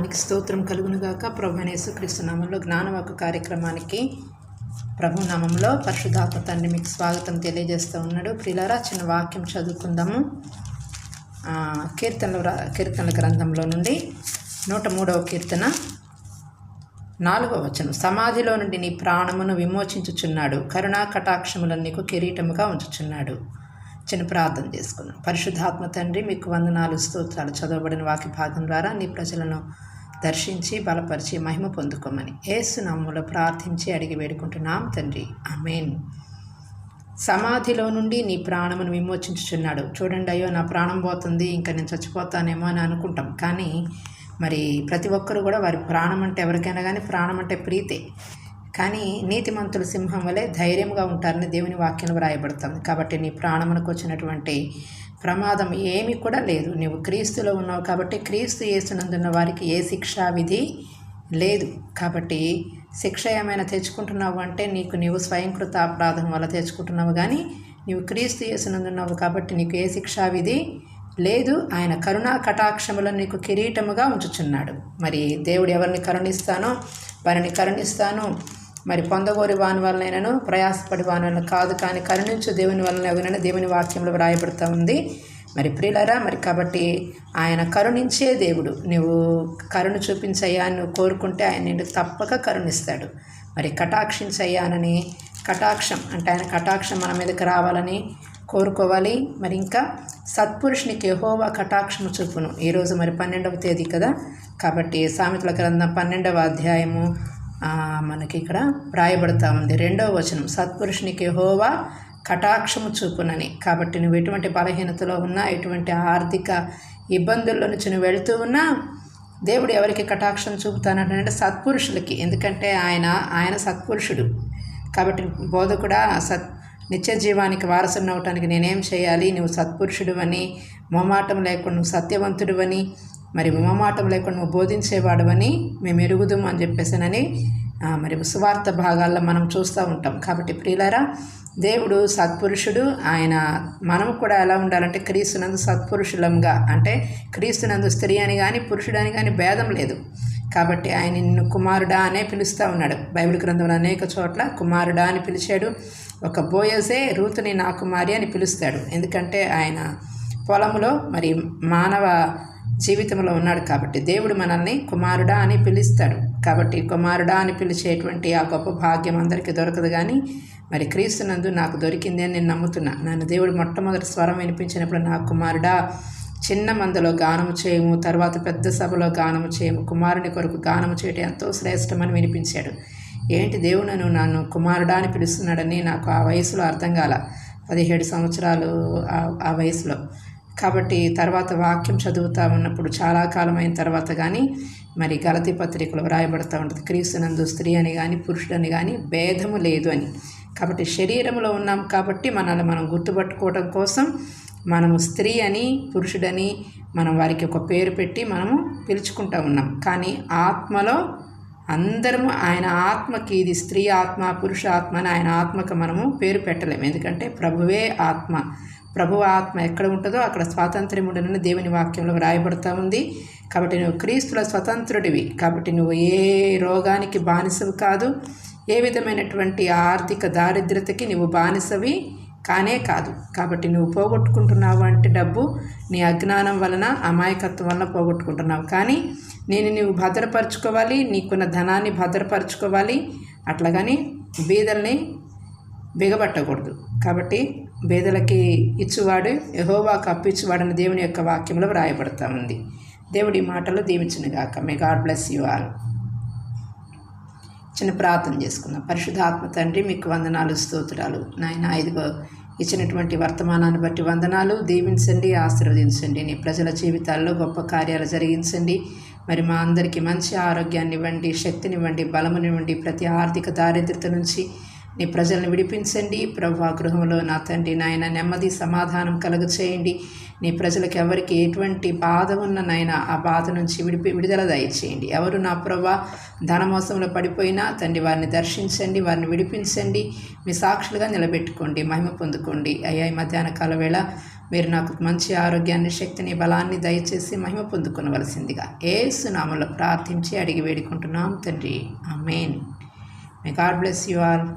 నామానికి స్తోత్రం కలుగునుగాక. ప్రభువైన యేసుక్రీస్తు నామంలో జ్ఞానవాక్కు కార్యక్రమానికి ప్రభు నామంలో పరిశుద్ధాత్మ తండ్రి మీకు స్వాగతం తెలియజేస్తూ ఉన్నాడు. ప్రియులారా, చిన్న వాక్యం చదువుకుందాము. కీర్తనల గ్రంథంలో నుండి 103వ కీర్తన 4వ వచనం. సమాధిలో నుండి నీ ప్రాణమును విమోచించుచున్నాడు, కరుణా కటాక్షములను నీకు కిరీటముగా ఉంచుచున్నాడు. చిన్న ప్రార్థన చేసుకున్నాం. పరిశుద్ధాత్మ తండ్రి, మీకు వందనాలు, స్తోత్రాలు. చదవబడిన వాక్య భాగం ద్వారా నీ ప్రజలను దర్శించి బలపరిచి మహిమ పొందుకోమని యేసు నామములో ప్రార్థించి అడిగి వేడుకుంటున్నాం తండ్రి, ఆమేన్. సమాధిలో నుండి నీ ప్రాణమును విమోచించుచున్నాడు. చూడండి, అయ్యో నా ప్రాణం పోతుంది, ఇంకా నేను చచ్చిపోతానేమో అని అనుకుంటాం. కానీ మరి ప్రతి ఒక్కరు కూడా వారి ప్రాణం అంటే ఎవరికైనా కానీ ప్రాణం అంటే ప్రీతే. కానీ నీతిమంతుల సింహం వలె ధైర్యంగా ఉంటారని దేవుని వాక్యంలో వ్రాయబడుతుంది. కాబట్టి నీ ప్రాణమునకు వచ్చినటువంటి ప్రమాదం ఏమీ కూడా లేదు. నీవు క్రీస్తులో ఉన్నావు కాబట్టి క్రీస్తు యేసునందున్న వారికి ఏ శిక్షా విధి లేదు. కాబట్టి శిక్ష ఏమైనా తెచ్చుకుంటున్నావు అంటే నీవు స్వయంకృత అపరాధం వల్ల తెచ్చుకుంటున్నావు. కానీ నీవు క్రీస్తు యేసునందున్నావు కాబట్టి నీకు ఏ శిక్షా విధి లేదు. ఆయన కరుణా కటాక్షములను నీకు కిరీటముగా ఉంచుచున్నాడు. మరి దేవుడు ఎవరిని కరుణిస్తానో వారిని కరుణిస్తాను. మరి పొందగోరి వాని వలనైనను ప్రయాసపడి వాని వలన కాదు, కానీ కరుణించు దేవుని వలన ఎవరైనా దేవుని వాక్యంలో వ్రాయబడుతూ ఉంది. మరి ప్రియులరా, మరి కాబట్టి ఆయన కరుణించే దేవుడు. నువ్వు కరుణ చూపించయ్యా అని నువ్వు కోరుకుంటే ఆయన నిన్ను తప్పక కరుణిస్తాడు. మరి కటాక్షించయ్యానని, కటాక్షం అంటే ఆయన కటాక్షం మన మీదకి రావాలని కోరుకోవాలి. మరి ఇంకా సత్పురుషునికి యెహోవా కటాక్షము చూపును. ఈరోజు మరి 12వ తేదీ కదా, కాబట్టి సామెతల గ్రంథం 12వ అధ్యాయము మనకి ఇక్కడ వ్రాయబడుతూ ఉంది. 2వ వచనం, సత్పురుషునికి యెహోవా కటాక్షము చూపునని. కాబట్టి నువ్వు ఎటువంటి బలహీనతలో ఉన్నా, ఎటువంటి ఆర్థిక ఇబ్బందుల్లో నుంచి నువ్వు వెళుతూ ఉన్నా దేవుడు ఎవరికి కటాక్షం చూపుతానంటే సత్పురుషులకి. ఎందుకంటే ఆయన సత్పురుషుడు. కాబట్టి బోధకుడా, నిత్య జీవానికి వారసుని అవటానికి నేనేం చేయాలి? నువ్వు సత్పురుషుడు అని, మొమాటం లేకుండా నువ్వు సత్యవంతుడు అని, మరి మొమాటం లేకుండా నువ్వు బోధించేవాడు మేము ఎరుగుదాము అని చెప్పేసానని మరి సువార్త భాగాల్లో మనం చూస్తూ ఉంటాం. కాబట్టి ప్రియులారా, దేవుడు సత్పురుషుడు. మనము కూడా ఎలా ఉండాలంటే క్రీస్తునందు సత్పురుషులంగా, అంటే క్రీస్తునందు స్త్రీ అని కానీ పురుషుడని కానీ భేదం లేదు. కాబట్టి ఆయన నిన్ను కుమారుడా అనే పిలుస్తూ ఉన్నాడు. బైబిల్ గ్రంథంలో అనేక చోట్ల కుమారుడా అని పిలిచాడు. ఒక బోయజే రూతుని నా కుమారి అని పిలుస్తాడు. ఎందుకంటే ఆయన పొలంలో మరి మానవ జీవితంలో ఉన్నాడు. కాబట్టి దేవుడు మనల్ని కుమారుడా అని పిలుస్తాడు. కాబట్టి కుమారుడా అని పిలిచేటువంటి ఆ గొప్ప భాగ్యం అందరికీ దొరకదు. కానీ మరి క్రీస్తునందు నాకు దొరికింది అని నేను నమ్ముతున్నా. నన్ను దేవుడు మొట్టమొదటి స్వరం వినిపించినప్పుడు, నా కుమారుడా, చిన్న మందలో గానము చేయము, తర్వాత పెద్ద సభలో గానము చేయము, కుమారుని కొరకు గానము చేయటం ఎంతో శ్రేష్టమని వినిపించాడు. ఏంటి దేవుడు నన్ను కుమారుడా అని పిలుస్తున్నాడని నాకు ఆ వయసులో అర్థం కాల, 17 సంవత్సరాలు ఆ వయసులో. కాబట్టి తర్వాత వాక్యం చదువుతూ ఉన్నప్పుడు చాలా కాలం అయిన తర్వాత కానీ మరి గలతీ పత్రికలో వ్రాయబడుతూ ఉంటుంది, క్రీస్తునందు స్త్రీ అని కానీ పురుషుడని కానీ భేదము లేదు అని. కాబట్టి శరీరంలో ఉన్నాం కాబట్టి మనల్ని మనం గుర్తుపట్టుకోవడం కోసం మనము స్త్రీ అని పురుషుడని మనం వారికి ఒక పేరు పెట్టి మనము పిలుచుకుంటూ ఉన్నాం. కానీ ఆత్మలో అందరము ఆయన ఆత్మకి, ఇది స్త్రీ ఆత్మ పురుష ఆత్మ అని ఆయన ఆత్మకు మనము పేరు పెట్టలేము. ఎందుకంటే ప్రభువే ఆత్మ. ప్రభువు ఆత్మ ఎక్కడ ఉంటుందో అక్కడ స్వాతంత్ర్యం ఉండనని దేవుని వాక్యంలో వ్రాయబడుతూ ఉంది. కాబట్టి నువ్వు క్రీస్తుల స్వతంత్రుడివి. కాబట్టి నువ్వు ఏ రోగానికి బానిసవి కాదు, ఏ విధమైనటువంటి ఆర్థిక దారిద్రతకి నువ్వు బానిసవి కానే కాదు. కాబట్టి నువ్వు పోగొట్టుకుంటున్నావు అంటే డబ్బు నీ అజ్ఞానం వలన, అమాయకత్వం వలన పోగొట్టుకుంటున్నావు. కానీ నువ్వు భద్రపరచుకోవాలి, నీకున్న ధనాన్ని భద్రపరచుకోవాలి. అట్లాగని బీదల్ని బిగబట్టకూడదు. కాబట్టి బేదలకి ఇచ్చువాడు యెహోవాకు అప్పిచ్చువాడని దేవుని యొక్క వాక్యంలో వ్రాయబడుతూ ఉంది. దేవుడి మాటలు దీవించునుగాక. మే గాడ్ బ్లెస్ యు ఆల్. చిన్న ప్రార్థన చేసుకుందాం. పరిశుద్ధాత్మ తండ్రి, మీకు వందనాలు, స్తోత్రాలు నాయన. ఇదిగో ఇచ్చినటువంటి వర్తమానాన్ని బట్టి వందనాలు. దీవించండి, ఆశీర్వదించండి. నీ ప్రజల జీవితాల్లో గొప్ప కార్యాలు జరిగించండి. మరి మా అందరికీ మంచి ఆరోగ్యాన్ని ఇవ్వండి, శక్తినివ్వండి, బలమునివ్వండి. ప్రతి ఆర్థిక దారిద్రత నుంచి నీ ప్రజలను విడిపించండి. ప్రభువా, గృహంలో నా తండ్రి నాయన నెమ్మది సమాధానం కలుగ చేయండి. నీ ప్రజలకు ఎవరికి ఎటువంటి బాధ ఉన్న నాయన ఆ బాధ నుంచి విడుదల దయచేయండి. ఎవరు నా ప్రభువా ధనమోసంలో పడిపోయినా తండ్రి వారిని దర్శించండి, వారిని విడిపించండి. మీ సాక్షులుగా నిలబెట్టుకోండి, మహిమ పొందుకోండి. అయ్యా, ఈ మధ్యాహ్న కాల వేళ మీరు నాకు మంచి ఆరోగ్యాన్ని, శక్తిని, బలాన్ని దయచేసి మహిమ పొందుకొనవలసిందిగా యేసు నామములో ప్రార్థించి అడిగి వేడుకుంటున్నాం తండ్రి. ఆమేన్. May God bless you all.